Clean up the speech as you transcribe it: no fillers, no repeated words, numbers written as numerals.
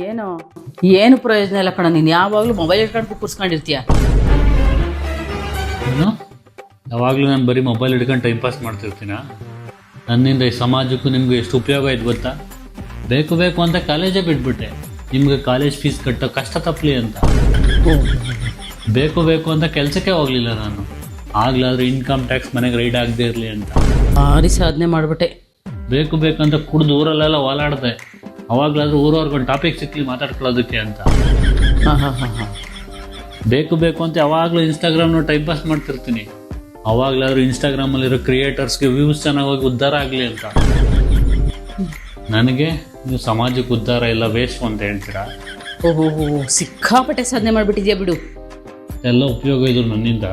ಏನೋ ಏನು ಪ್ರಯೋಜನ ಇಲ್ಲ ಕಣ, ನೀನು ಯಾವಾಗಲೂ ಮೊಬೈಲ್ ಇಟ್ಕೊಂಡು ಕೂರ್ಸ್ಕೊಂಡಿರ್ತೀಯ. ಏನು ಯಾವಾಗಲೂ ನಾನು ಬರೀ ಮೊಬೈಲ್ ಹಿಡ್ಕೊಂಡು ಟೈಮ್ ಪಾಸ್ ಮಾಡ್ತಿರ್ತೀನ? ನನ್ನಿಂದ ಈ ಸಮಾಜಕ್ಕೂ ನಿಮಗೂ ಎಷ್ಟು ಉಪಯೋಗ ಆಯ್ತು ಗೊತ್ತಾ? ಬೇಕು ಬೇಕು ಅಂತ ಕಾಲೇಜೇ ಬಿಟ್ಬಿಟ್ಟೆ, ನಿಮ್ಗೆ ಕಾಲೇಜ್ ಫೀಸ್ ಕಟ್ಟೋ ಕಷ್ಟ ತಪ್ಪಲಿ ಅಂತ. ಬೇಕು ಬೇಕು ಅಂತ ಕೆಲಸಕ್ಕೆ ಹೋಗಲಿಲ್ಲ ನಾನು, ಆಗ್ಲಾದ್ರೂ ಇನ್ಕಮ್ ಟ್ಯಾಕ್ಸ್ ಮನೆಗೆ ರೈಡ್ ಆಗದೆ ಇರಲಿ ಅಂತ. ಭಾರಿ ಸಾಧನೆ ಮಾಡಿಬಿಟ್ಟೆ. ಬೇಕು ಬೇಕಂತ ಕುಡ್ದು ಊರಲ್ಲೆಲ್ಲ ಓಲಾಡ್ದೆ, ಅವಾಗಲಾದ್ರೂ ಊರವ್ರಿಗೊಂದು ಟಾಪಿಕ್ ಸಿಕ್ಕಲಿ ಮಾತಾಡ್ಕೊಳ್ಳೋದಕ್ಕೆ ಅಂತ. ಹಾಂ ಹಾಂ ಹಾಂ ಹಾಂ ಬೇಕು ಬೇಕು ಅಂತ ಯಾವಾಗಲೂ ಇನ್ಸ್ಟಾಗ್ರಾಮ್ನ ಟೈಮ್ ಪಾಸ್ ಮಾಡ್ತಿರ್ತೀನಿ, ಅವಾಗಲಾದ್ರೂ ಇನ್ಸ್ಟಾಗ್ರಾಮಲ್ಲಿರೋ ಕ್ರಿಯೇಟರ್ಸ್ಗೆ ವ್ಯೂಸ್ ಚೆನ್ನಾಗಿ ಹೋಗಿ ಉದ್ಧಾರ ಆಗಲಿ ಅಂತ. ನನಗೆ ನೀವು ಸಮಾಜಕ್ಕೆ ಉದ್ಧಾರ ಇಲ್ಲ ವೇಸ್ಟ್ ಅಂತ ಹೇಳ್ತೀರಾ? ಓಹೋ ಸಿಕ್ಕಾಪಟ್ಟೆ ಸಾಧನೆ ಮಾಡಿಬಿಟ್ಟಿದ್ಯಾ ಬಿಡು. ಎಲ್ಲ ಉಪಯೋಗ ಇದ್ರು ನನ್ನಿಂದ.